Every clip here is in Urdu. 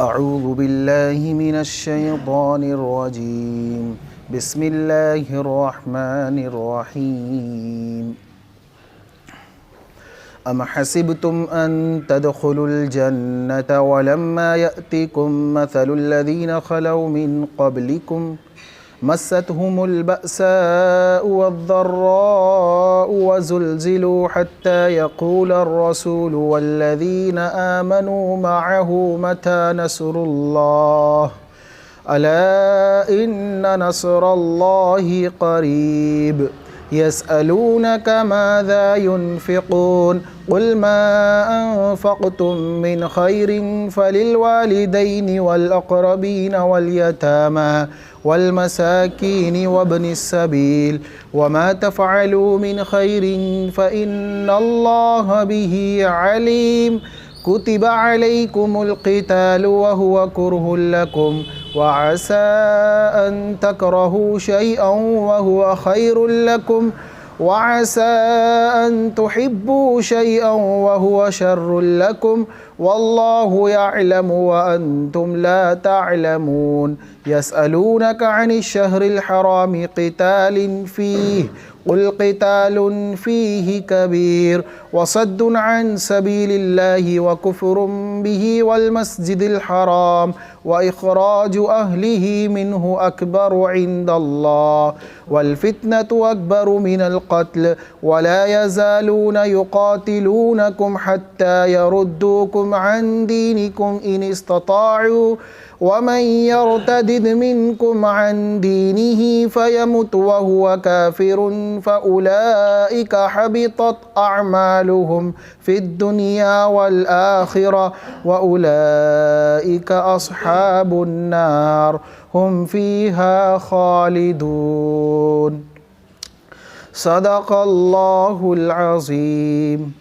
اعوذ باللہ من الشیطان الرجیم بسم اللہ الرحمن الرحیم ام حسبتم ان تدخلوا الجنة ولما يأتكم مثل الذين خلوا من قبلكم مستهم البأساء والضراء وزلزلوا حتى يقول الرسول والذين آمنوا معه متى نصر الله ألا إن نصر الله قريب يسألونك ماذا ينفقون قل ما أنفقتم من خير فللوالدين والأقربين واليتامى والمساكين وابن السبيل وما تفعلوا من خير فإن الله به عليم كتب عليكم القتال وهو كره لكم وعسى أن تكرهوا شيئا وهو خير لكم وعسى أن تحبوا شيئا وهو شر لكم والله يعلم وأنتم لا تعلمون يسألونك عن الشهر الحرام قتال فيه قل قتال فيه كبير وصد عن سبيل الله وكفر به والمسجد الحرام وإخراج أهله منه أكبر عند الله والفتنة أكبر من القتل ولا يزالون يقاتلونكم حتى يردوكم عن دينكم إن استطاعوا ومن يرتدد منكم عن دينه فيمت وهو كافر فأولئك حبطت أعمالهم في الدنيا والآخرة وأولئك أصحاب النار هم فيها خالدون صدق الله العظيم.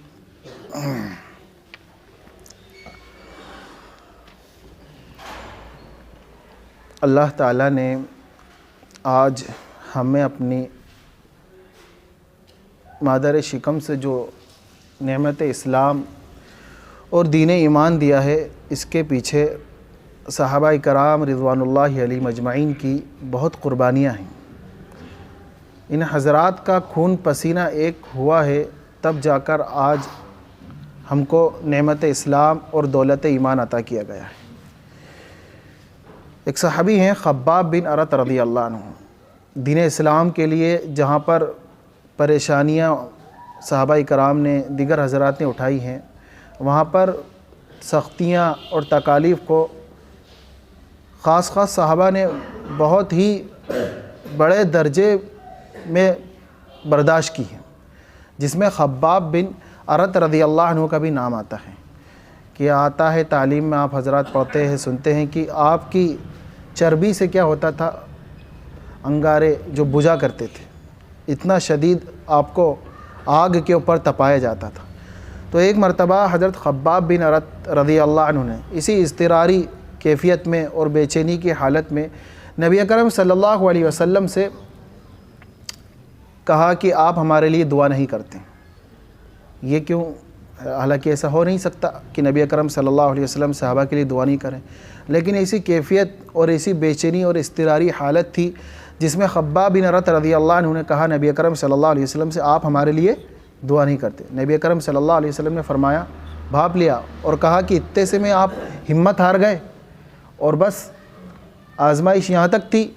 اللہ تعالیٰ نے آج ہمیں اپنی مادر شکم سے جو نعمت اسلام اور دین ایمان دیا ہے، اس کے پیچھے صحابہ کرام رضوان اللہ علیہم اجمعین کی بہت قربانیاں ہیں. ان حضرات کا خون پسینہ ایک ہوا ہے، تب جا کر آج ہم کو نعمت اسلام اور دولت ایمان عطا کیا گیا ہے. ایک صحابی ہیں خباب بن ارت رضی اللہ عنہ. دین اسلام کے لیے جہاں پر پریشانیاں صحابہ کرام نے دیگر حضرات نے اٹھائی ہیں، وہاں پر سختیاں اور تکالیف کو خاص صحابہ نے بہت ہی بڑے درجے میں برداشت کی ہیں، جس میں خباب بن ارت رضی اللہ عنہ کا بھی نام آتا ہے. کہ آتا ہے تعلیم میں، آپ حضرات پڑھتے ہیں سنتے ہیں کہ آپ کی چربی سے کیا ہوتا تھا، انگارے جو بجھا کرتے تھے، اتنا شدید آپ کو آگ کے اوپر تپایا جاتا تھا. تو ایک مرتبہ حضرت خباب بن ارت رضی اللہ عنہ نے اسی اضطراری کیفیت میں اور بے چینی کی حالت میں نبی اکرم صلی اللہ علیہ وسلم سے کہا کہ آپ ہمارے لیے دعا نہیں کرتے. یہ کیوں؟ حالانکہ ایسا ہو نہیں سکتا کہ نبی اکرم صلی اللہ علیہ وسلم صحابہ کے لیے دعا نہیں کریں، لیکن ایسی کیفیت اور ایسی بے چینی اور اضطراری حالت تھی جس میں خباب بن ارت رضی اللہ عنہ نے کہا نبی اکرم صلی اللہ علیہ وسلم سے آپ ہمارے لیے دعا نہیں کرتے. نبی اکرم صلی اللہ علیہ وسلم نے فرمایا، بھاپ لیا اور کہا کہ اتنے سے میں آپ ہمت ہار گئے اور بس آزمائش یہاں تک تھی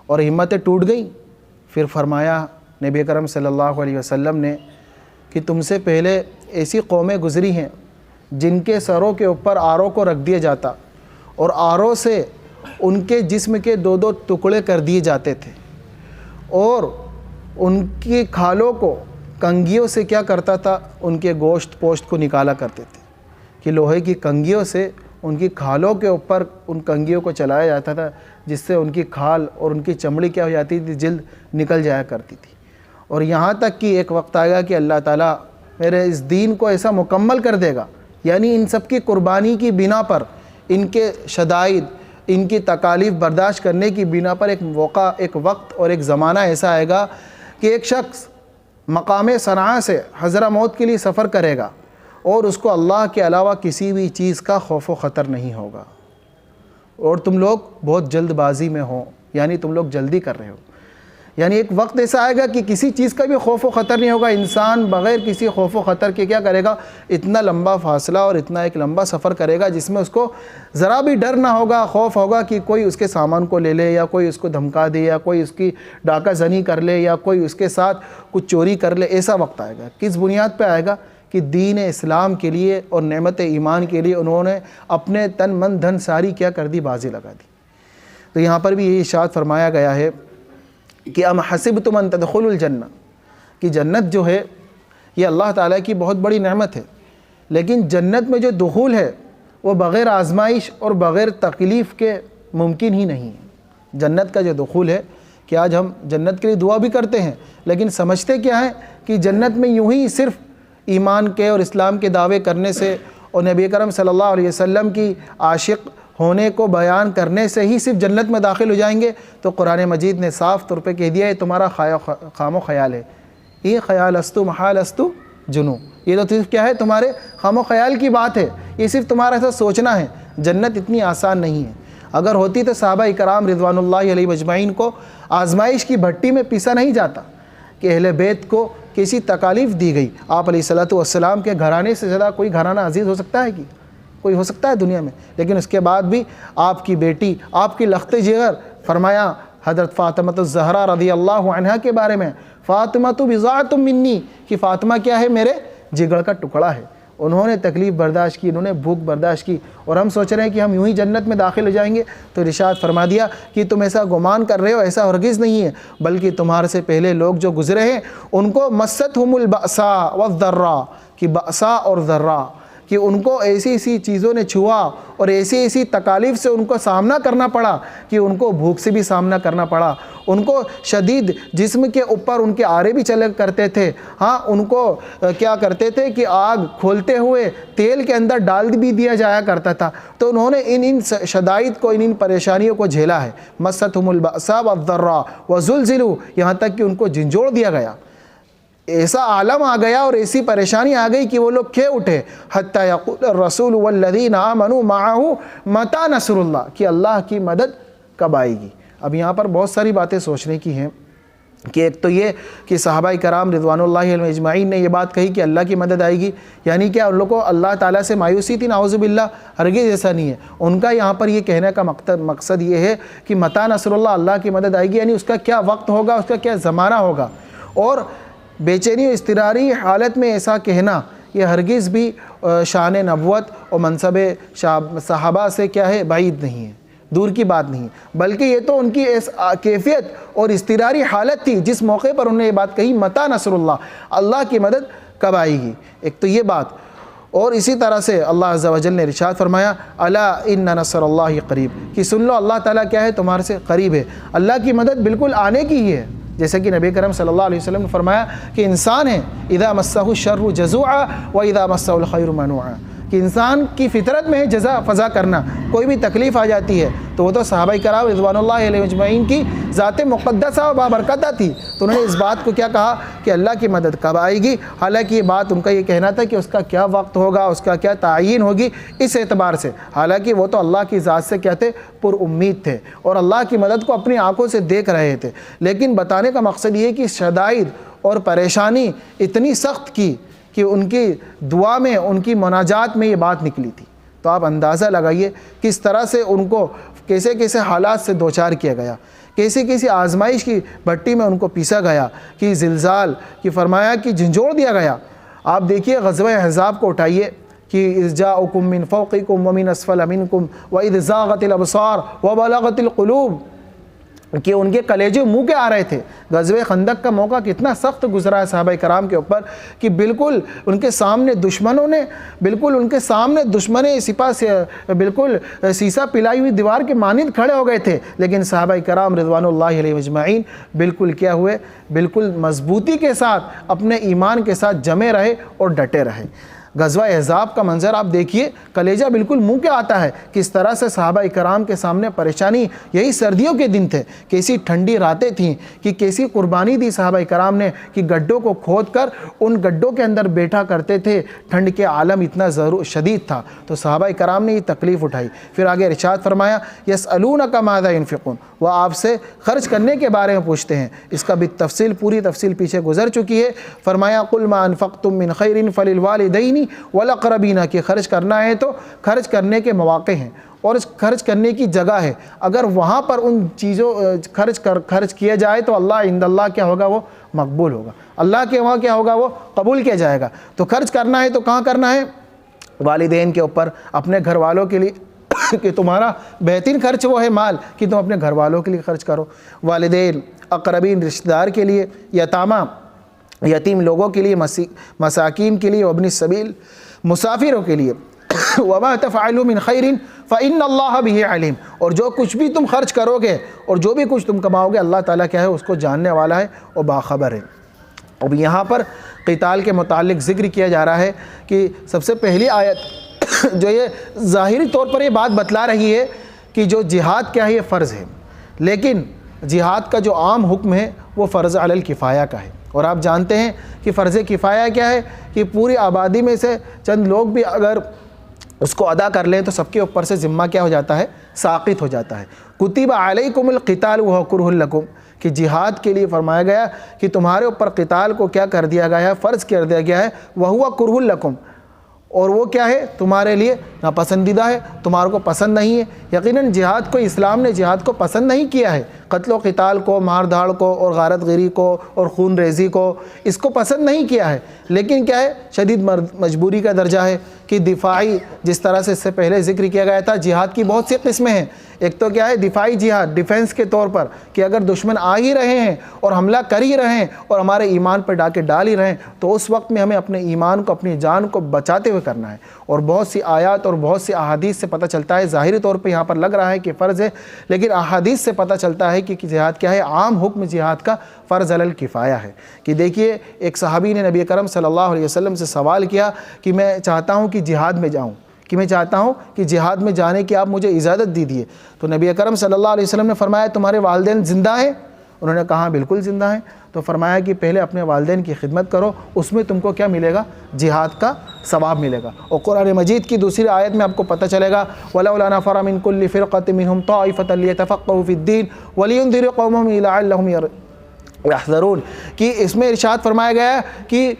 اور ہمتیں ٹوٹ گئیں. پھر فرمایا نبی اکرم صلی اللہ علیہ وسلم نے کہ تم سے پہلے ایسی قومیں گزری ہیں جن کے سروں کے اوپر آروں کو رکھ دیا جاتا اور آروں سے ان کے جسم کے دو دو ٹکڑے کر دیے جاتے تھے، اور ان کی کھالوں کو کنگھیوں سے کیا کرتا تھا، ان کے گوشت پوشت کو نکالا کرتے تھے کہ لوہے کی کنگھیوں سے ان کی کھالوں کے اوپر ان کنگھیوں کو چلایا جاتا تھا، جس سے ان کی کھال اور ان کی چمڑی کیا ہو جاتی تھی، جلد نکل جایا کرتی تھی. اور یہاں تک کہ ایک وقت آئے گا کہ اللہ تعالیٰ میرے اس دین کو ایسا مکمل کر دے گا، یعنی ان سب کی قربانی کی بنا پر، ان کے شدائد، ان کی تکالیف برداشت کرنے کی بنا پر ایک موقع، ایک وقت اور ایک زمانہ ایسا آئے گا کہ ایک شخص مقام صنعاء سے حضرموت کے لیے سفر کرے گا اور اس کو اللہ کے علاوہ کسی بھی چیز کا خوف و خطر نہیں ہوگا. اور تم لوگ بہت جلد بازی میں ہو، یعنی تم لوگ جلدی کر رہے ہو. یعنی ایک وقت ایسا آئے گا کہ کسی چیز کا بھی خوف و خطر نہیں ہوگا. انسان بغیر کسی خوف و خطر کے کیا کرے گا؟ اتنا لمبا فاصلہ اور اتنا ایک لمبا سفر کرے گا جس میں اس کو ذرا بھی ڈر نہ ہوگا، خوف ہوگا کہ کوئی اس کے سامان کو لے لے، یا کوئی اس کو دھمکا دے، یا کوئی اس کی ڈاکہ زنی کر لے، یا کوئی اس کے ساتھ کچھ چوری کر لے. ایسا وقت آئے گا. کس بنیاد پہ آئے گا؟ کہ دین اسلام کے لیے اور نعمت ایمان کے لیے انہوں نے اپنے تن من دھن ساری کیا کر دی؟ بازی لگا دی. تو یہاں پر بھی یہ ارشاد فرمایا گیا ہے کہ ام حسبتم ان تدخلوا الجنہ، کہ جنت جو ہے یہ اللہ تعالیٰ کی بہت بڑی نعمت ہے، لیکن جنت میں جو دخول ہے وہ بغیر آزمائش اور بغیر تکلیف کے ممکن ہی نہیں ہے. جنت کا جو دخول ہے کہ آج ہم جنت کے لیے دعا بھی کرتے ہیں، لیکن سمجھتے کیا ہیں کہ جنت میں یوں ہی صرف ایمان کے اور اسلام کے دعوے کرنے سے اور نبی کرم صلی اللہ علیہ وسلم کی عاشق ہونے کو بیان کرنے سے ہی صرف جنت میں داخل ہو جائیں گے. تو قرآن مجید نے صاف طور پہ کہہ دیا ہے تمہارا خام و خیال ہے. یہ خیال استو محال استو جنو، یہ تو صرف کیا ہے؟ تمہارے خام و خیال کی بات ہے، یہ صرف تمہارا ایسا سوچنا ہے. جنت اتنی آسان نہیں ہے. اگر ہوتی تو صحابہ اکرام رضوان اللہ علیہ مجمعین کو آزمائش کی بھٹی میں پیسا نہیں جاتا کہ اہل بیت کو کسی تکالیف دی گئی. آپ علیہ الصلوۃ والسلام کے گھرانے سے زیادہ کوئی گھرانہ عزیز ہو سکتا ہے کہ کوئی ہو سکتا ہے دنیا میں؟ لیکن اس کے بعد بھی آپ کی بیٹی، آپ کی لخت جگر، فرمایا حضرت فاطمہ الزہرا رضی اللہ عنہا کے بارے میں، فاطمہ بضاعۃ منی، کہ فاطمہ کیا ہے؟ میرے جگر کا ٹکڑا ہے. انہوں نے تکلیف برداشت کی، انہوں نے بھوک برداشت کی، اور ہم سوچ رہے ہیں کہ ہم یوں ہی جنت میں داخل ہو جائیں گے. تو ارشاد فرما دیا کہ تم ایسا گمان کر رہے ہو، ایسا ہرگز نہیں ہے، بلکہ تمہارے سے پہلے لوگ جو گزرے ہیں ان کو مستہم البأساء والضراء، کہ بأساء اور ضراء، کہ ان کو ایسی ایسی چیزوں نے چھوا اور ایسی ایسی تکالیف سے ان کو سامنا کرنا پڑا کہ ان کو بھوک سے بھی سامنا کرنا پڑا، ان کو شدید جسم کے اوپر ان کے آرے بھی چلے کرتے تھے. ہاں، ان کو کیا کرتے تھے کہ آگ کھولتے ہوئے تیل کے اندر ڈال بھی دیا جایا کرتا تھا. تو انہوں نے ان شدائد کو، ان پریشانیوں کو جھیلا ہے. مستہم البأساء والضراء وزلزلوا، یہاں تک کہ ان کو جھنجھوڑ دیا گیا. ایسا عالم آ گیا اور ایسی پریشانی آ گئی کہ وہ لوگ کھے اٹھے. حتی یقول الرسول والذین آمنوا معہ متی نصر اللہ، کہ اللہ کی مدد کب آئے گی. اب یہاں پر بہت ساری باتیں سوچنے کی ہیں کہ ایک تو یہ کہ صحابہ کرام رضوان اللہ علیہم اجمعین نے یہ بات کہی کہ اللہ کی مدد آئے گی، یعنی کیا ان لوگوں کو اللہ تعالیٰ سے مایوسی تھی؟ نعوذ باللہ، ہرگز ایسا نہیں ہے. ان کا یہاں پر یہ کہنے کا مقصد یہ ہے کہ متی نصر اللہ، اللہ کی مدد آئے گی، یعنی اس کا کیا وقت ہوگا، اس کا کیا زمانہ ہوگا. اور بے چینی و اضطراری حالت میں ایسا کہنا یہ ہرگز بھی شان نبوت اور منصب صحابہ سے کیا ہے؟ بعید نہیں ہے، دور کی بات نہیں، بلکہ یہ تو ان کی کیفیت اور اضطراری حالت تھی جس موقع پر انہوں نے یہ بات کہی متی نصر اللہ، اللہ کی مدد کب آئے گی. ایک تو یہ بات. اور اسی طرح سے اللہ عز و جل نے ارشاد فرمایا الا ان نصر اللہ قریب، کہ سن لو اللہ تعالیٰ کیا ہے؟ تمہارے سے قریب ہے. اللہ کی مدد بالکل آنے کی ہی ہے. جیسے کہ نبی کرم صلی اللہ علیہ وسلم نے فرمایا کہ انسان ہے اذا مسہ الشر جزوعا و اذا مسہ الخیر منوعا، کہ انسان کی فطرت میں ہے جزا فضا کرنا. کوئی بھی تکلیف آ جاتی ہے تو وہ تو صحابہ کرام رضوان اللہ علیہ اجمعین کی ذات مقدسہ و بابرکتہ تھی. تو انہوں نے اس بات کو کیا کہا کہ اللہ کی مدد کب آئے گی. حالانکہ یہ بات ان کا یہ کہنا تھا کہ اس کا کیا وقت ہوگا، اس کا کیا تعین ہوگی اس اعتبار سے. حالانکہ وہ تو اللہ کی ذات سے کہتے پر امید تھے اور اللہ کی مدد کو اپنی آنکھوں سے دیکھ رہے تھے. لیکن بتانے کا مقصد یہ کہ شدائد اور پریشانی اتنی سخت کی کہ ان کی دعا میں، ان کی مناجات میں یہ بات نکلی تھی. تو آپ اندازہ لگائیے کس طرح سے ان کو کیسے کیسے حالات سے دوچار کیا گیا، کیسے کیسے آزمائش کی بھٹی میں ان کو پیسا گیا، کہ زلزال کی فرمایا کہ جھنجھوڑ دیا گیا. آپ دیکھیے غزوہ احزاب کو اٹھائیے کہ اذ جاءکم من فوقکم ومن اسفل منکم واذ زاغت الابصار وبلغت القلوب، کہ ان کے کلیجے منہ کے آ رہے تھے. غزوہ خندق کا موقع کتنا سخت گزرا ہے صحابہ کرام کے اوپر کہ بالکل ان کے سامنے دشمنوں نے، بالکل ان کے سامنے دشمن سپاہ سے بالکل سیسا پلائی ہوئی دیوار کے مانند کھڑے ہو گئے تھے. لیکن صحابہ کرام رضوان اللہ علیہ اجمعین بالکل کیا ہوئے؟ بالکل مضبوطی کے ساتھ اپنے ایمان کے ساتھ جمے رہے اور ڈٹے رہے. غزوہ احزاب کا منظر آپ دیکھیے، کلیجہ بالکل منہ کے آتا ہے، کس طرح سے صحابہ کرام کے سامنے پریشانی، یہی سردیوں کے دن تھے، کیسی ٹھنڈی راتیں تھیں، کہ کیسی قربانی دی صحابہ کرام نے، کہ گڈھوں کو کھود کر ان گڈھوں کے اندر بیٹھا کرتے تھے، ٹھنڈ کے عالم اتنا شدید تھا، تو صحابہ کرام نے یہ تکلیف اٹھائی۔ پھر آگے ارشاد فرمایا یسألونک ماذا ینفقون، وہ آپ سے خرچ کرنے کے بارے میں پوچھتے ہیں، اس کا بھی تفصیل پوری تفصیل پیچھے گزر چکی ہے۔ فرمایا قل ما انفقتم من خیر فللوالدین والاقربین، کہ خرچ کرنا ہے تو خرچ کرنے کے مواقع ہیں اور خرچ کرنے کی جگہ ہے، اگر وہاں پر ان چیزوں خرچ کیا جائے تو اللہ عند اللہ کیا ہوگا، وہ مقبول ہوگا، اللہ کے وہاں کیا ہوگا، وہ قبول کیا جائے گا۔ تو خرچ کرنا ہے تو کہاں کرنا ہے؟ والدین کے اوپر، اپنے گھر والوں کے لیے، کہ تمہارا بہترین خرچ وہ ہے مال، کہ تم اپنے گھر والوں کے لیے خرچ کرو، والدین، اقربین، رشتہ دار کے لیے، یتامہ، یتیم لوگوں کے لیے، مساکین کے لیے، وابن السبیل، مسافروں کے لیے۔ وما تفعلوا من خیر فإن اللہ بہ علیم، اور جو کچھ بھی تم خرچ کرو گے اور جو بھی کچھ تم کماؤ گے، اللہ تعالیٰ کیا ہے، اس کو جاننے والا ہے اور باخبر ہے۔ اب یہاں پر قتال کے متعلق ذکر کیا جا رہا ہے کہ سب سے پہلی آیت جو یہ ظاہری طور پر یہ بات بتلا رہی ہے کہ جو جہاد کیا ہے، یہ فرض ہے، لیکن جہاد کا جو عام حکم ہے وہ فرض علی الکفایہ کا ہے۔ اور آپ جانتے ہیں کہ فرض کفایہ کیا ہے، کہ پوری آبادی میں سے چند لوگ بھی اگر اس کو ادا کر لیں تو سب کے اوپر سے ذمہ کیا ہو جاتا ہے، ساقط ہو جاتا ہے۔ کتب علیکم القتال وہو کرہ لکم، کہ جہاد کے لیے فرمایا گیا کہ تمہارے اوپر قتال کو کیا کر دیا گیا ہے، فرض کر دیا گیا ہے، وہو کرہ لکم، اور وہ کیا ہے، تمہارے لیے ناپسندیدہ ہے، تمہارے کو پسند نہیں ہے۔ یقیناً جہاد کو، اسلام نے جہاد کو پسند نہیں کیا ہے، قتل و قتال کو، مار دھاڑ کو، اور غارت گری کو، اور خون ریزی کو، اس کو پسند نہیں کیا ہے، لیکن کیا ہے، شدید مجبوری کا درجہ ہے کہ دفاعی، جس طرح سے اس سے پہلے ذکر کیا گیا تھا، جہاد کی بہت سی قسمیں ہیں۔ ایک تو کیا ہے، دفاعی جہاد، ڈیفنس کے طور پر، کہ اگر دشمن آ ہی رہے ہیں اور حملہ کر ہی رہے ہیں اور ہمارے ایمان پر ڈاکے ڈال ہی رہے ہیں، تو اس وقت میں ہمیں اپنے ایمان کو، اپنی جان کو بچاتے ہوئے کرنا ہے۔ اور بہت سی آیات اور بہت سی احادیث سے پتہ چلتا ہے، ظاہری طور پہ یہاں پر لگ رہا ہے کہ فرض ہے، لیکن احادیث سے پتہ چلتا ہے کہ جہاد کیا ہے، عام حکم جہاد کا فرض علی الکفایہ ہے۔ کہ دیکھیے، ایک صحابی نے نبی کرم صلی اللہ علیہ وسلم سے سوال کیا کہ میں چاہتا ہوں کہ جہاد میں جاؤں، کہ میں چاہتا ہوں کہ جہاد میں جانے کی آپ مجھے اجازت دیجیے۔ تو نبی اکرم صلی اللہ علیہ وسلم نے فرمایا تمہارے والدین زندہ ہیں؟ انہوں نے کہا بالکل زندہ ہیں۔ تو فرمایا کہ پہلے اپنے والدین کی خدمت کرو، اس میں تم کو کیا ملے گا، جہاد کا ثواب ملے گا۔ اور قرآن مجید کی دوسری آیت میں آپ کو پتہ چلے گا وَلَوْلَا نَفَرَ مِن كُلِّ فِرْقَةٍ مِّنْهُمْ طَائِفَةً لِيَتَفَقَّهُوا فِي الدِّينِ وَلِيُنذِرُوا قَوْمَهُمْ لَعَلَّهُمْ یحذرون، کہ اس میں ارشاد فرمایا گیا ہے کہ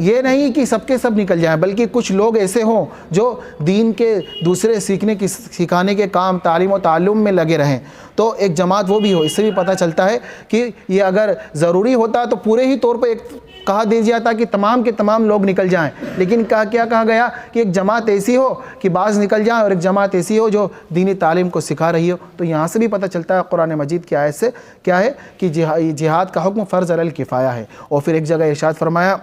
یہ نہیں کہ سب کے سب نکل جائیں، بلکہ کچھ لوگ ایسے ہوں جو دین کے دوسرے سکھانے کے کام، تعلیم و تعلم میں لگے رہیں، تو ایک جماعت وہ بھی ہو۔ اس سے بھی پتہ چلتا ہے کہ یہ اگر ضروری ہوتا تو پورے ہی طور پر ایک کہا دیا جاتا کہ تمام کے تمام لوگ نکل جائیں، لیکن کیا کہا گیا کہ ایک جماعت ایسی ہو کہ بعض نکل جائیں، اور ایک جماعت ایسی ہو جو دینی تعلیم کو سکھا رہی ہو۔ تو یہاں سے بھی پتہ چلتا ہے قرآن مجید کی آیت سے کیا ہے کہ جہاد کا حکم فرض علی الکفایہ ہے۔ اور پھر ایک جگہ ارشاد فرمایا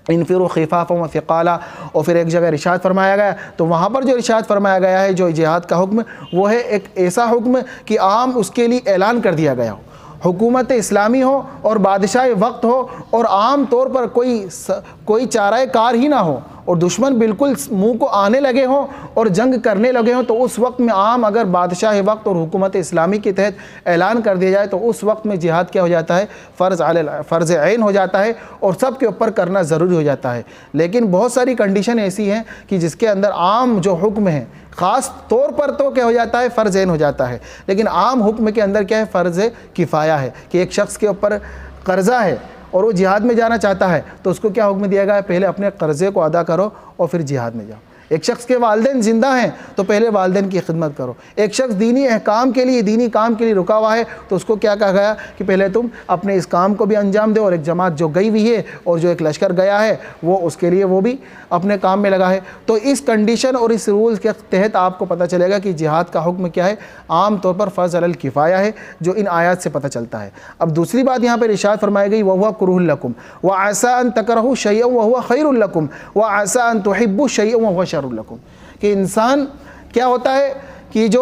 انفروا خفافا وثقالا، اور پھر ایک جگہ ارشاد فرمایا گیا، تو وہاں پر جو ارشاد فرمایا گیا ہے جو جہاد کا حکم، وہ ہے ایک ایسا حکم کہ عام اس کے لیے اعلان کر دیا گیا ہو، حکومت اسلامی ہو اور بادشاہ وقت ہو، اور عام طور پر کوئی چارہ کار ہی نہ ہو، اور دشمن بالکل منہ کو آنے لگے ہوں اور جنگ کرنے لگے ہوں، تو اس وقت میں عام اگر بادشاہ وقت اور حکومت اسلامی کے تحت اعلان کر دیا جائے تو اس وقت میں جہاد کیا ہو جاتا ہے، فرض عین ہو جاتا ہے، اور سب کے اوپر کرنا ضروری ہو جاتا ہے۔ لیکن بہت ساری کنڈیشن ایسی ہیں کہ جس کے اندر عام جو حکم ہے خاص طور پر تو کیا ہو جاتا ہے، فرض عین ہو جاتا ہے، لیکن عام حکم کے اندر کیا ہے، فرض کفایہ ہے۔ کہ ایک شخص کے اوپر قرضہ ہے اور وہ جہاد میں جانا چاہتا ہے، تو اس کو کیا حکم دیا گیا ہے، پہلے اپنے قرضے کو ادا کرو اور پھر جہاد میں جاؤ۔ ایک شخص کے والدین زندہ ہیں تو پہلے والدین کی خدمت کرو۔ ایک شخص دینی احکام کے لیے، دینی کام کے لیے رکا ہوا ہے، تو اس کو کیا کہا گیا کہ پہلے تم اپنے اس کام کو بھی انجام دو، اور ایک جماعت جو گئی ہوئی ہے اور جو ایک لشکر گیا ہے وہ اس کے لیے وہ بھی اپنے کام میں لگا ہے۔ تو اس کنڈیشن اور اس رولز کے تحت آپ کو پتہ چلے گا کہ جہاد کا حکم کیا ہے، عام طور پر فرض علی الکفایہ ہے، جو ان آیات سے پتہ چلتا ہے۔ اب دوسری بات یہاں پر ارشاد فرمائی گئی وَهُوَ كُرْهٌ لَكُمْ وَعَسَىٰ أَن تَكْرَهُوا شَيْئًا وَهُوَ خَيْرٌ لَكُمْ وَعَسَىٰ أَن تُحِبُّوا شَيْئًا وَهُوَ شَرٌّ لَكُمْ۔ کہ انسان کیا ہوتا ہے کہ جو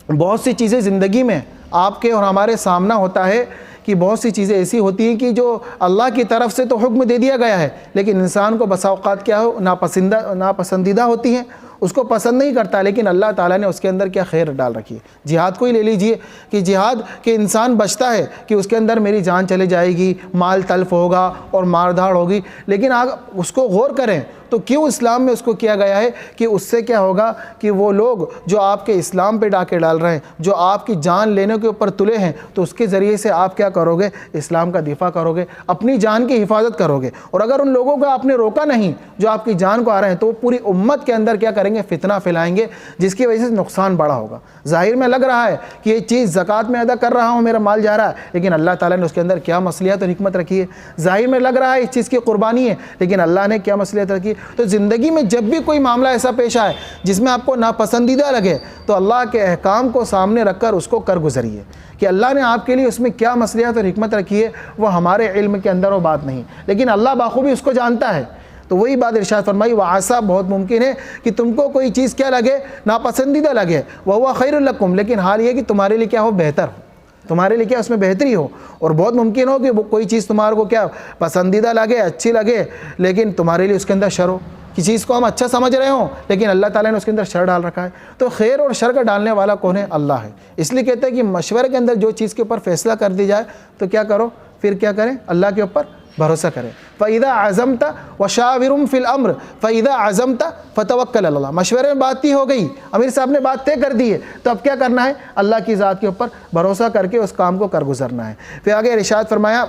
بہت سی چیزیں زندگی میں آپ کے اور ہمارے سامنا ہوتا ہے کہ بہت سی چیزیں ایسی ہوتی ہیں کہ جو اللہ کی طرف سے تو حکم دے دیا گیا ہے، لیکن انسان کو بسا اوقات کیا ہو ناپسندیدہ ہوتی ہیں، اس کو پسند نہیں کرتا، لیکن اللہ تعالیٰ نے اس کے اندر کیا خیر ڈال رکھی ہے۔ جہاد کو ہی لے لیجئے کہ جہاد کے انسان بچتا ہے کہ اس کے اندر میری جان چلے جائے گی، مال تلف ہوگا اور مار دھاڑ ہوگی، لیکن آپ اس کو غور کریں تو کیوں اسلام میں اس کو کیا گیا ہے کہ اس سے کیا ہوگا کہ وہ لوگ جو آپ کے اسلام پہ ڈاکے ڈال رہے ہیں، جو آپ کی جان لینے کے اوپر تلے ہیں، تو اس کے ذریعے سے آپ کیا کرو گے؟ اسلام کا دفاع کرو گے، اپنی جان کی حفاظت کرو گے۔ اور اگر ان لوگوں کو آپ نے روکا نہیں جو آپ کی جان کو آ رہے ہیں، تو وہ پوری امت کے اندر کیا کریں گے؟ فتنہ پھیلائیں گے، جس کی وجہ سے نقصان بڑا ہوگا۔ ظاہر میں لگ رہا ہے کہ یہ چیز زکوٰۃ میں ادا کر رہا ہوں، میرا مال جا رہا ہے، لیکن اللہ تعالیٰ نے اس کے اندر کیا مصلحت اور حکمت رکھی ہے۔ ظاہر میں لگ رہا ہے اس چیز کی قربانی ہے، لیکن اللہ نے کیا مصلحت رکھی ہے۔ تو زندگی میں جب بھی کوئی معاملہ ایسا پیش آئے جس میں آپ کو ناپسندیدہ لگے، تو اللہ کے احکام کو سامنے رکھ کر اس کو کر گزریے کہ اللہ نے آپ کے لیے اس میں کیا مصلحت اور حکمت رکھی ہے۔ وہ ہمارے علم کے اندر وہ بات نہیں، لیکن اللہ بخوبی اس کو جانتا ہے۔ تو وہی بات ارشاد فرمائی، وعسیٰ بہت ممکن ہے کہ تم کو کوئی چیز کیا لگے؟ ناپسندیدہ لگے، وہو خیر لکم، لیکن حال یہ کہ تمہارے لیے کیا ہو؟ بہتر ہو، تمہارے لیے کیا اس میں بہتری ہو۔ اور بہت ممکن ہو کہ کوئی چیز تمہارے کو کیا پسندیدہ لگے، اچھی لگے، لیکن تمہارے لیے اس کے اندر شر ہو۔ کسی چیز کو ہم اچھا سمجھ رہے ہوں، لیکن اللہ تعالیٰ نے اس کے اندر شر ڈال رکھا ہے۔ تو خیر اور شر کا ڈالنے والا کون ہے؟ اللہ ہے۔ اس لیے کہتے ہیں کہ مشورے کے اندر جو چیز کے اوپر فیصلہ کر دی جائے تو کیا کرو؟ پھر کیا کریں؟ اللہ کے اوپر بھروسہ کریں۔ فَإِذَا عَزَمْتَ وَشَاوِرْهُمْ فِي الْأَمْرِ فَإِذَا عَزَمْتَ فَتَوَكَّلْ عَلَى اللَّهِ۔ مشورے میں بات ہی ہو گئی، امیر صاحب نے بات طے کر دی ہے، تو اب کیا کرنا ہے؟ اللہ کی ذات کے اوپر بھروسہ کر کے اس کام کو کر گزرنا ہے۔ پھر آگے ارشاد فرمایا،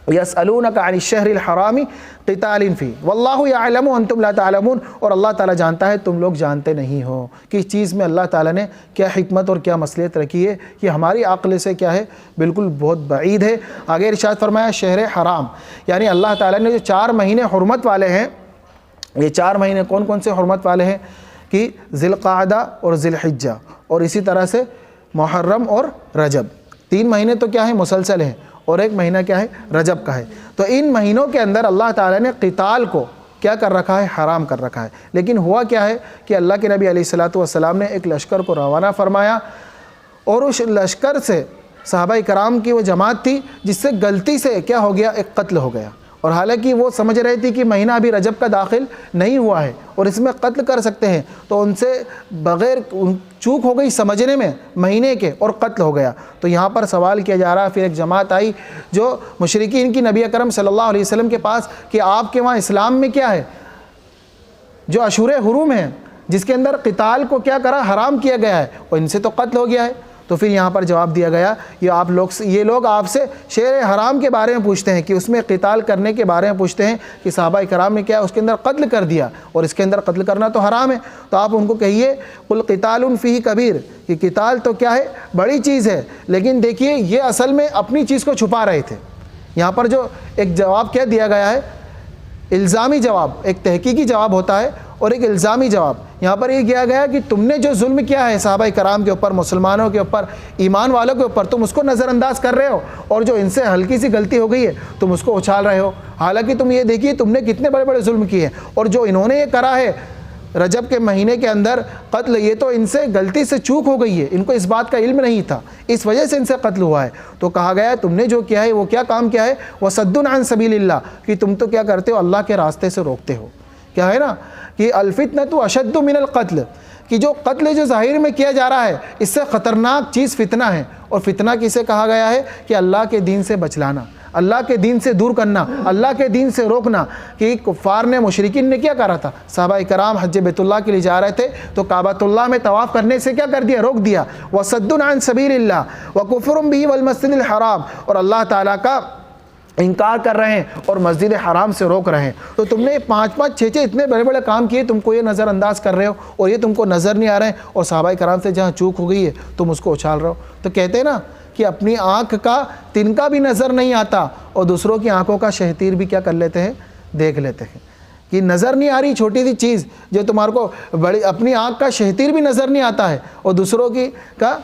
یسألونک عن الشہر الحرام قتال فیہ واللہ یعلم وانتم لا تعلمون، اور اللہ تعالیٰ جانتا ہے تم لوگ جانتے نہیں ہو کہ اس چیز میں اللہ تعالیٰ نے کیا حکمت اور کیا مصلحت رکھی ہے، یہ ہماری عقل سے کیا ہے؟ بالکل بہت بعید ہے۔ آگے ارشاد فرمایا شہر حرام، یعنی اللہ تعالیٰ نے جو 4 مہینے حرمت والے ہیں، یہ 4 مہینے کون کون سے حرمت والے ہیں؟ کہ ذی القعدہ اور ذی الحجہ، اور اسی طرح سے محرم اور رجب، 3 مہینے تو کیا ہے؟ مسلسل ہیں، اور 1 مہینہ کیا ہے؟ رجب کا ہے۔ تو ان مہینوں کے اندر اللہ تعالیٰ نے قتال کو کیا کر رکھا ہے؟ حرام کر رکھا ہے۔ لیکن ہوا کیا ہے کہ اللہ کے نبی علیہ الصلوۃ نے ایک لشکر کو روانہ فرمایا، اور اس لشکر سے صحابہ کرام کی وہ جماعت تھی جس سے غلطی سے کیا ہو گیا؟ ایک قتل ہو گیا، اور حالانکہ وہ سمجھ رہی تھی کہ مہینہ ابھی رجب کا داخل نہیں ہوا ہے اور اس میں قتل کر سکتے ہیں، تو ان سے بغیر چوک ہو گئی سمجھنے میں مہینے کے، اور قتل ہو گیا۔ تو یہاں پر سوال کیا جا رہا ہے، پھر ایک جماعت آئی جو مشرکین کی نبی اکرم صلی اللہ علیہ وسلم کے پاس کہ آپ کے وہاں اسلام میں کیا ہے؟ جو اشہر حرم ہیں جس کے اندر قتال کو کیا کرا؟ حرام کیا گیا ہے، اور ان سے تو قتل ہو گیا ہے۔ تو پھر یہاں پر جواب دیا گیا، یہ لوگ آپ سے شہر حرام کے بارے میں پوچھتے ہیں کہ اس میں قتال کرنے کے بارے میں پوچھتے ہیں کہ صحابہ کرام نے کیا اس کے اندر قتل کر دیا، اور اس کے اندر قتل کرنا تو حرام ہے۔ تو آپ ان کو کہیے قل قتال فیہ کبیر، کہ قتال تو کیا ہے؟ بڑی چیز ہے، لیکن دیکھیے یہ اصل میں اپنی چیز کو چھپا رہے تھے۔ یہاں پر جو ایک جواب کیا دیا گیا ہے؟ الزامی جواب، ایک تحقیقی جواب ہوتا ہے اور ایک الزامی جواب۔ یہاں پر یہ کیا گیا کہ تم نے جو ظلم کیا ہے صحابہ کرام کے اوپر، مسلمانوں کے اوپر، ایمان والوں کے اوپر، تم اس کو نظر انداز کر رہے ہو، اور جو ان سے ہلکی سی غلطی ہو گئی ہے تم اس کو اچھال رہے ہو۔ حالانکہ تم یہ دیکھیے تم نے کتنے بڑے بڑے ظلم کیے ہیں، اور جو انہوں نے یہ کرا ہے رجب کے مہینے کے اندر قتل، یہ تو ان سے غلطی سے چوک ہو گئی ہے، ان کو اس بات کا علم نہیں تھا، اس وجہ سے ان سے قتل ہوا ہے۔ تو کہا گیا ہے تم نے جو کیا ہے وہ کیا کام کیا ہے؟ وَصَدٌّ عَن سَبِيلِ اللَّهِ، کہ تم تو کیا کرتے ہو؟ اللہ کے راستے سے روکتے ہو۔ کیا ہے نا کہ الفتنۃ اشد من القتل، کہ جو قتل جو ظاہر میں کیا جا رہا ہے اس سے خطرناک چیز فتنہ ہے، اور فتنہ کسے کہا گیا ہے؟ کہ اللہ کے دین سے بچلانا، اللہ کے دین سے دور کرنا، اللہ کے دین سے روکنا۔ کہ کفار نے، مشرکین نے کیا کرا تھا؟ صحابہ کرام حج بیت اللہ کے لیے جا رہے تھے تو کعبۃ اللہ میں طواف کرنے سے کیا کر دیا؟ روک دیا۔ وَصَدٌّ عَن سَبِيلِ اللَّهِ وَكُفْرٌ بِهِ وَالْمَسْجِدِ الْحَرَامِ، اور اللہ تعالیٰ کا انکار کر رہے ہیں اور مسجد حرام سے روک رہے ہیں۔ تو تم نے 5 6 اتنے بڑے بڑے کام کیے، تم کو یہ نظر انداز کر رہے ہو، اور یہ تم کو نظر نہیں آ رہے ہیں، اور صحابہ کرام سے جہاں چوک ہو گئی ہے تم اس کو اچھال رہے ہو۔ تو کہتے ہیں نا کہ اپنی آنکھ کا تنکا بھی نظر نہیں آتا، اور دوسروں کی آنکھوں کا شہتیر بھی کیا کر لیتے ہیں؟ دیکھ لیتے ہیں۔ کہ نظر نہیں آ رہی چھوٹی سی چیز جو تمہارے کو بڑی، اپنی آنکھ کا شہتیر بھی نظر نہیں آتا ہے، اور دوسروں کی کا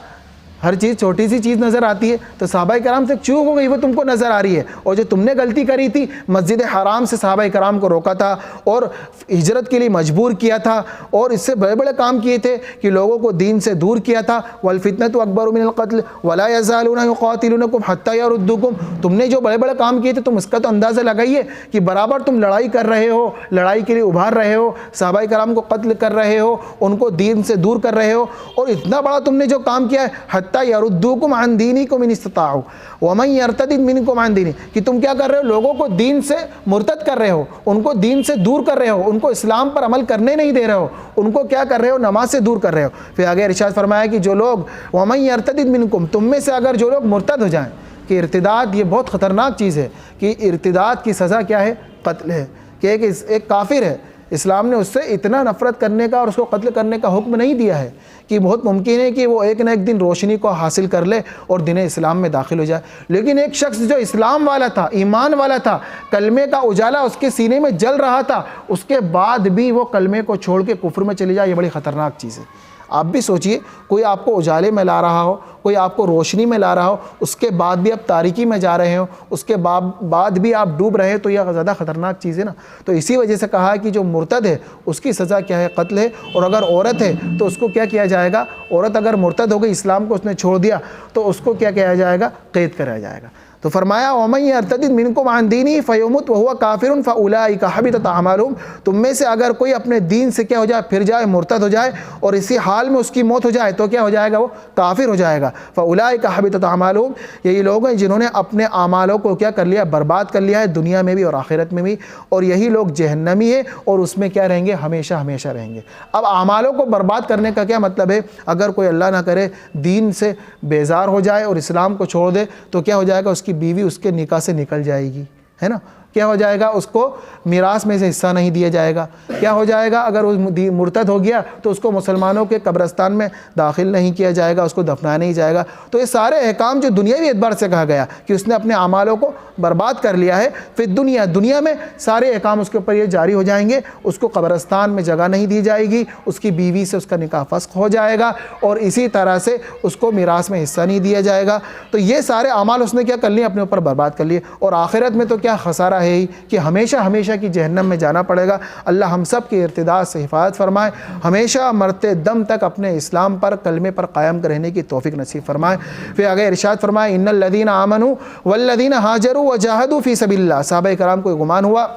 ہر چیز چھوٹی سی چیز نظر آتی ہے، تو صحابہ کرام سے چوک ہو گئی وہ تم کو نظر آ رہی ہے، اور جو تم نے غلطی کری تھی مسجد حرام سے صحابہ کرام کو روکا تھا اور ہجرت کے لیے مجبور کیا تھا، اور اس سے بڑے بڑے کام کیے تھے کہ لوگوں کو دین سے دور کیا تھا، والفتنة اکبر من القتل ولا يزالون يقاتلونكم حتى يردوكم، تم نے جو بڑے بڑے کام کیے تھے تم اس کا تو اندازہ لگائیے کہ برابر تم لڑائی کر رہے ہو، لڑائی کے لیے ابھار رہے ہو، صحابہ کرام کو قتل کر رہے ہو، ان کو دین سے دور کر رہے ہو، اور اتنا بڑا تم نے جو کام کیا ہے حتی یردوکم عن دینکم ان استطاعوا ومن یرتد منکم عن دینہ، کہ تم کیا کر رہے ہو، لوگوں کو دین سے مرتد کر رہے ہو، ان کو دین سے دور کر رہے ہو، ان کو اسلام پر عمل کرنے نہیں دے رہے ہو، ان کو کیا کر رہے ہو، نماز سے دور کر رہے ہو۔ پھر آگے ارشاد فرمایا کہ جو لوگ ومن یرتد منکم، تم میں سے اگر جو لوگ مرتد ہو جائیں، کہ ارتداد یہ بہت خطرناک چیز ہے، کہ ارتداد کی سزا کیا ہے، قتل ہے، کہ ایک کافر ہے، اسلام نے اس سے اتنا نفرت کرنے کا اور اس کو قتل کرنے کا حکم نہیں دیا ہے کہ بہت ممکن ہے کہ وہ ایک نہ ایک دن روشنی کو حاصل کر لے اور دین اسلام میں داخل ہو جائے، لیکن ایک شخص جو اسلام والا تھا، ایمان والا تھا، کلمے کا اجالا اس کے سینے میں جل رہا تھا، اس کے بعد بھی وہ کلمے کو چھوڑ کے کفر میں چلی جائے، یہ بڑی خطرناک چیز ہے۔ آپ بھی سوچئے، کوئی آپ کو اجالے میں لا رہا ہو، کوئی آپ کو روشنی میں لا رہا ہو، اس کے بعد بھی آپ تاریکی میں جا رہے ہو، اس کے بعد بھی آپ ڈوب رہے ہیں، تو یہ زیادہ خطرناک چیز ہے نا۔ تو اسی وجہ سے کہا کہ جو مرتد ہے اس کی سزا کیا ہے، قتل ہے، اور اگر عورت ہے تو اس کو کیا کیا جائے گا، عورت اگر مرتد ہو گئی، اسلام کو اس نے چھوڑ دیا، تو اس کو کیا کیا جائے گا، قید کرا جائے گا۔ تو فرمایا وَمَن يَرْتَدِدْ مِنْكُمْ عَنْ دِينِهِ فَيَمُتْ وَهُوَ كَافِرٌ فَأُولَٰئِكَ حَبِطَتْ أَعْمَالُهُمْ، تم میں سے اگر کوئی اپنے دین سے کیا ہو جائے، پھر جائے، مرتد ہو جائے، اور اسی حال میں اس کی موت ہو جائے، تو کیا ہو جائے گا، وہ کافر ہو جائے گا۔ فَأُولَٰئِكَ حَبِطَتْ أَعْمَالُهُمْ، یہی لوگ ہیں جنہوں نے اپنے اعمالوں کو کیا کر لیا، برباد کر لیا ہے، دنیا میں بھی اور آخرت میں بھی، اور یہی لوگ جہنمی ہیں اور اس میں کیا رہیں گے، ہمیشہ ہمیشہ رہیں گے۔ اب اعمالوں کو برباد کرنے کا کیا مطلب ہے، اگر کوئی اللہ نہ کرے دین سے بیزار ہو جائے اور اسلام کو چھوڑ دے، تو کیا ہو جائے گا، اس کی بیوی اس کے نکاح سے نکل جائے گی، ہے نا، کیا ہو جائے گا، اس کو میراث میں سے حصہ نہیں دیا جائے گا، کیا ہو جائے گا، اگر وہ مرتد ہو گیا تو اس کو مسلمانوں کے قبرستان میں داخل نہیں کیا جائے گا، اس کو دفنایا نہیں جائے گا۔ تو یہ سارے احکام جو دنیاوی اعتبار سے کہا گیا کہ اس نے اپنے اعمالوں کو برباد کر لیا ہے، پھر دنیا میں سارے احکام اس کے اوپر یہ جاری ہو جائیں گے، اس کو قبرستان میں جگہ نہیں دی جائے گی، اس کی بیوی سے اس کا نکاح فسخ ہو جائے گا، اور اسی طرح سے اس کو میراث میں حصہ نہیں دیا جائے گا۔ تو یہ سارے اعمال اس نے کیا کر لیے، اپنے اوپر برباد کر لیے، اور آخرت میں تو کیا خسارہ ہے ہی کہ ہمیشہ ہمیشہ کی جہنم میں جانا پڑے گا۔ اللہ ہم سب کی ارتداد سے حفاظت فرمائے، ہمیشہ مرتے دم تک اپنے اسلام پر، کلمے پر قائم رہنے کی توفیق نصیب فرمائے۔ پھر آگے ارشاد فرمائے ان الذین آمنوا والذین ہاجروا وجاہدوا فی سبیل اللہ، صحابہ کرام کو گمان ہوا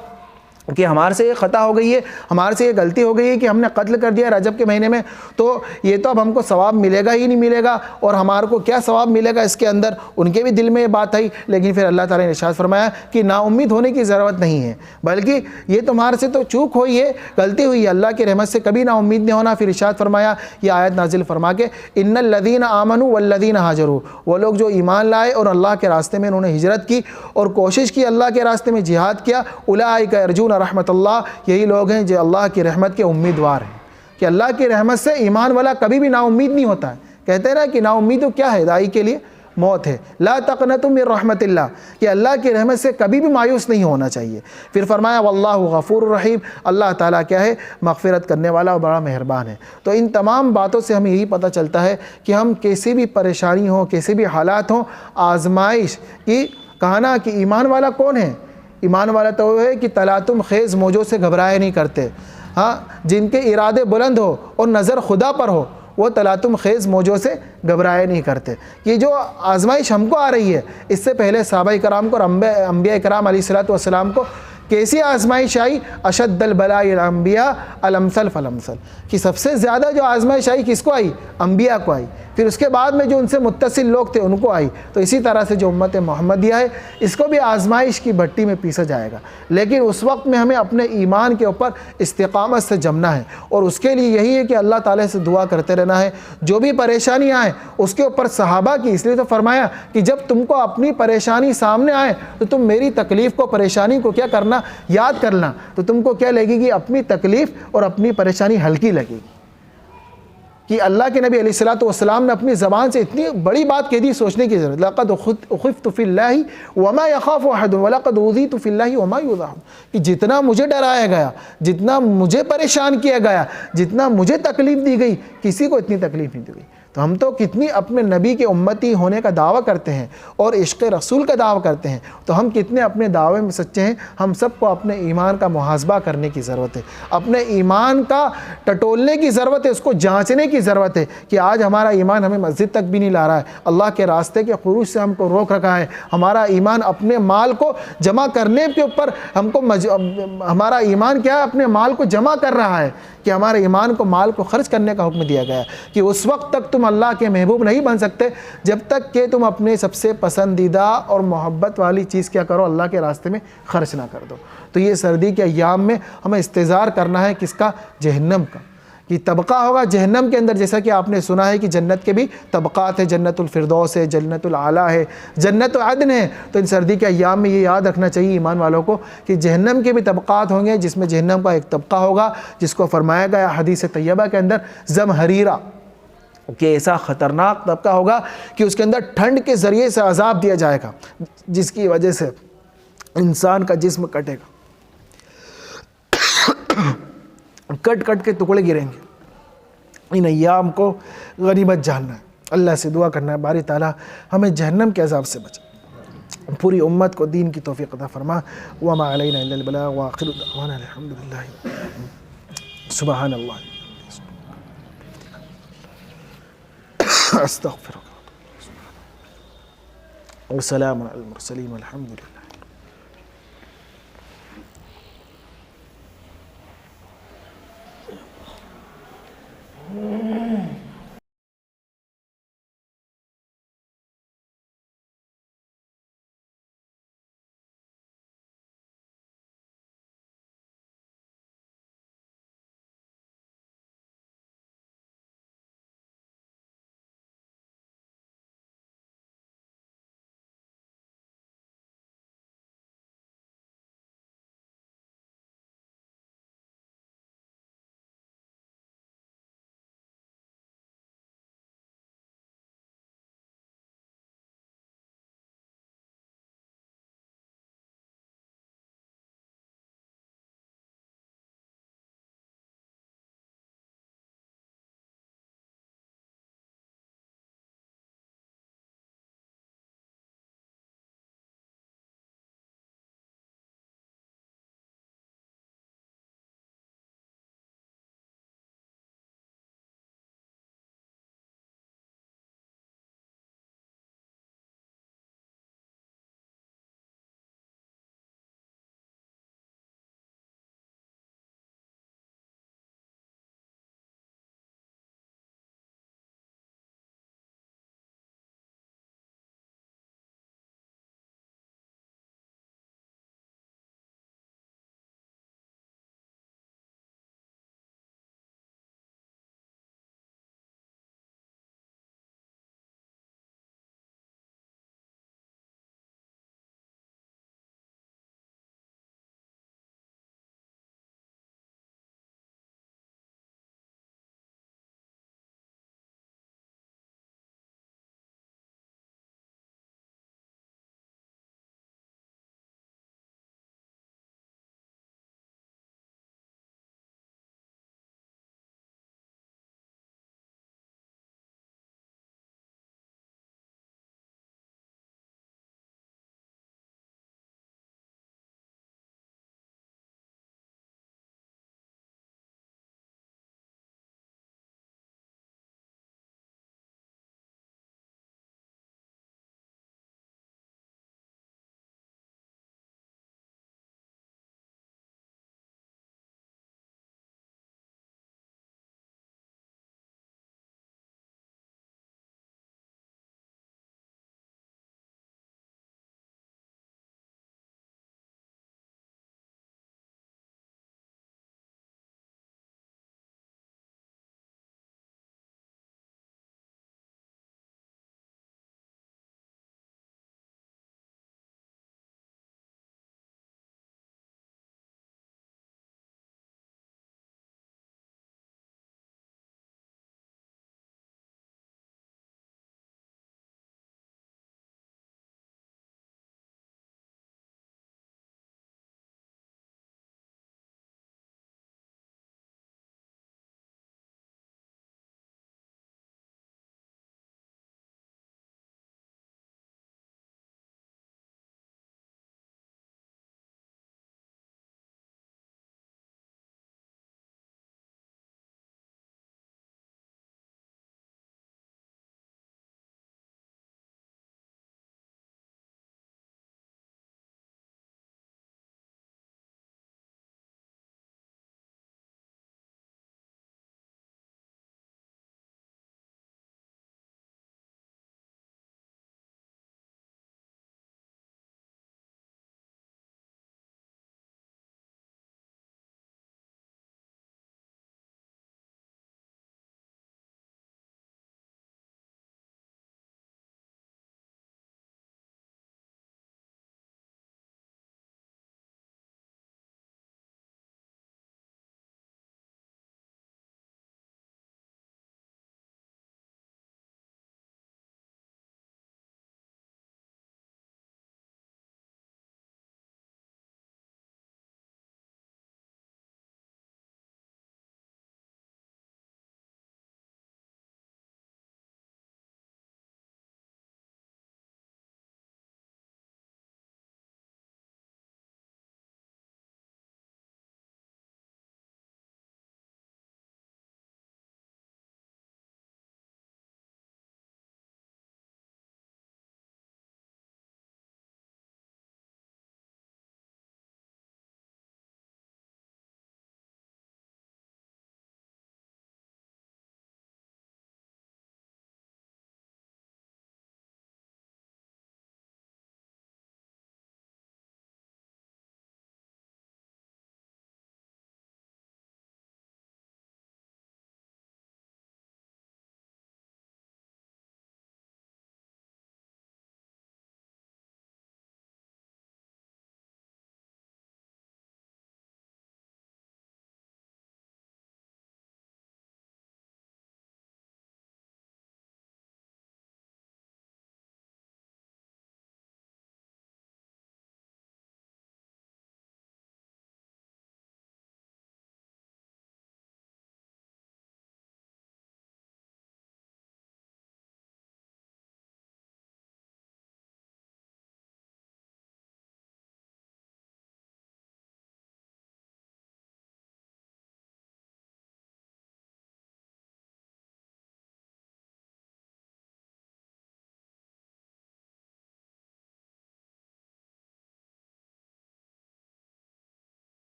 کہ ہمارے سے یہ خطا ہو گئی ہے، ہمارے سے یہ غلطی ہو گئی ہے کہ ہم نے قتل کر دیا رجب کے مہینے میں، تو یہ تو اب ہم کو ثواب ملے گا ہی نہیں ملے گا، اور ہمارے کو کیا ثواب ملے گا اس کے اندر، ان کے بھی دل میں یہ بات آئی، لیکن پھر اللہ تعالیٰ نے ارشاد فرمایا کہ نا امید ہونے کی ضرورت نہیں ہے، بلکہ یہ تمہارے سے تو چوک ہوئی ہے، غلطی ہوئی ہے، اللہ کی رحمت سے کبھی نا امید نہیں ہونا۔ پھر ارشاد فرمایا، یہ آیت نازل فرما کے ان الذین آمنوا والذین ہاجروا، وہ لوگ جو ایمان لائے اور اللہ کے راستے میں انہوں نے ہجرت کی اور کوشش کی، اللہ کے راستے میں جہاد کیا، اولئک یرجون رحمت اللہ، یہی لوگ ہیں جو اللہ کی رحمت کے امیدوار ہیں، کہ اللہ کی رحمت سے ایمان والا کبھی بھی نا امید نہیں ہوتا ہے۔ کہتے ہیں نا کہ نا امید کیا ہے، دائی کے لیے موت ہے، لا تقنطوا من رحمت اللہ، کہ اللہ کی رحمت سے کبھی بھی مایوس نہیں ہونا چاہیے۔ پھر فرمایا واللہ غفور الرحیم، اللہ تعالیٰ کیا ہے، مغفرت کرنے والا اور بڑا مہربان ہے۔ تو ان تمام باتوں سے ہمیں یہی پتہ چلتا ہے کہ ہم کیسی بھی پریشانی ہوں، کیسے بھی حالات ہوں، آزمائش کی کہنا کہ ایمان والا کون ہے، ایمان والا تو وہ ہے کہ تلاطم خیز موجوں سے گھبرائے نہیں کرتے، ہاں، جن کے ارادے بلند ہو اور نظر خدا پر ہو، وہ تلاطم خیز موجوں سے گھبرائے نہیں کرتے۔ یہ جو آزمائش ہم کو آ رہی ہے، اس سے پہلے صحابہ کرام کو اور انبیاء کرام علیہ السلام کو کیسی آزمائش آئی، اشد البلاء الانبیاء الامثل فالامثل، کہ سب سے زیادہ جو آزمائش آئی کس کو آئی، انبیاء کو آئی، پھر اس کے بعد میں جو ان سے متصل لوگ تھے ان کو آئی۔ تو اسی طرح سے جو امت محمدیہ ہے، اس کو بھی آزمائش کی بھٹی میں پیسا جائے گا، لیکن اس وقت میں ہمیں اپنے ایمان کے اوپر استقامت سے جمنا ہے، اور اس کے لیے یہی ہے کہ اللہ تعالیٰ سے دعا کرتے رہنا ہے۔ جو بھی پریشانی آئے اس کے اوپر صحابہ کی، اس لیے تو فرمایا کہ جب تم کو اپنی پریشانی سامنے آئے تو تم میری تکلیف کو، پریشانی کو کیا کرنا، یاد کرنا، تو تم کو کیا لگے گی، اپنی تکلیف اور اپنی پریشانی ہلکی لگے گی۔ کہ اللہ کے نبی علیہ السلام نے اپنی زبان سے اتنی بڑی بات کہہ دی، سوچنے کی ضرورت، لقد خفت فی اللہ وما یخاف احد ولقد اوذیت فی اللہ وما یوذعون، کہ جتنا مجھے ڈرایا گیا، جتنا مجھے پریشان کیا گیا، جتنا مجھے تکلیف دی گئی، کسی کو اتنی تکلیف نہیں دی گئی۔ تو ہم تو کتنی اپنے نبی کے امتی ہونے کا دعویٰ کرتے ہیں اور عشق رسول کا دعویٰ کرتے ہیں، تو ہم کتنے اپنے دعوے میں سچے ہیں؟ ہم سب کو اپنے ایمان کا محاسبہ کرنے کی ضرورت ہے، اپنے ایمان کا ٹٹولنے کی ضرورت ہے، اس کو جانچنے کی ضرورت ہے کہ آج ہمارا ایمان ہمیں مسجد تک بھی نہیں لا رہا ہے، اللہ کے راستے کے خروج سے ہم کو روک رکھا ہے، ہمارا ایمان اپنے مال کو جمع کرنے کے اوپر ہمارا ایمان کیا ہے؟ اپنے مال کو جمع کر رہا ہے، کہ ہمارے ایمان کو مال کو خرچ کرنے کا حکم دیا گیا ہے کہ اس وقت تک تم اللہ کے محبوب نہیں بن سکتے جب تک کہ تم اپنے سب سے پسندیدہ اور محبت والی چیز کیا کرو؟ اللہ کے راستے میں خرچ نہ کر دو۔ تو یہ سردی کے ایام میں ہمیں استظہار کرنا ہے کس کا؟ جہنم کا، کہ طبقہ ہوگا جہنم کے اندر، جیسا کہ آپ نے سنا ہے کہ جنت کے بھی طبقات ہیں، جنت الفردوس ہے، جنت العالی ہے، جنت عدن ہے۔ تو ان سردی کے ایام میں یہ یاد رکھنا چاہیے ایمان والوں کو کہ جہنم کے بھی طبقات ہوں گے، جس میں جہنم کا ایک طبقہ ہوگا جس کو فرمایا گیا حدیث طیبہ کے اندر زمہریرہ، کہ ایسا خطرناک طبقہ ہوگا کہ اس کے اندر ٹھنڈ کے ذریعے سے عذاب دیا جائے گا، جس کی وجہ سے انسان کا جسم کٹے گا، کٹ کٹ کے ٹکڑے گریں گے۔ ان ایام کو غنیمت جاننا ہے، اللہ سے دعا کرنا ہے باری تعالیٰ ہمیں جہنم کے عذاب سے بچائے، پوری امت کو دین کی توفیق عطا فرما۔ وما علینا الا البلاغ وآخر دعوانا الحمدللہ سبحان اللہ استغفرک والسلام علی المرسلین والحمد للہ۔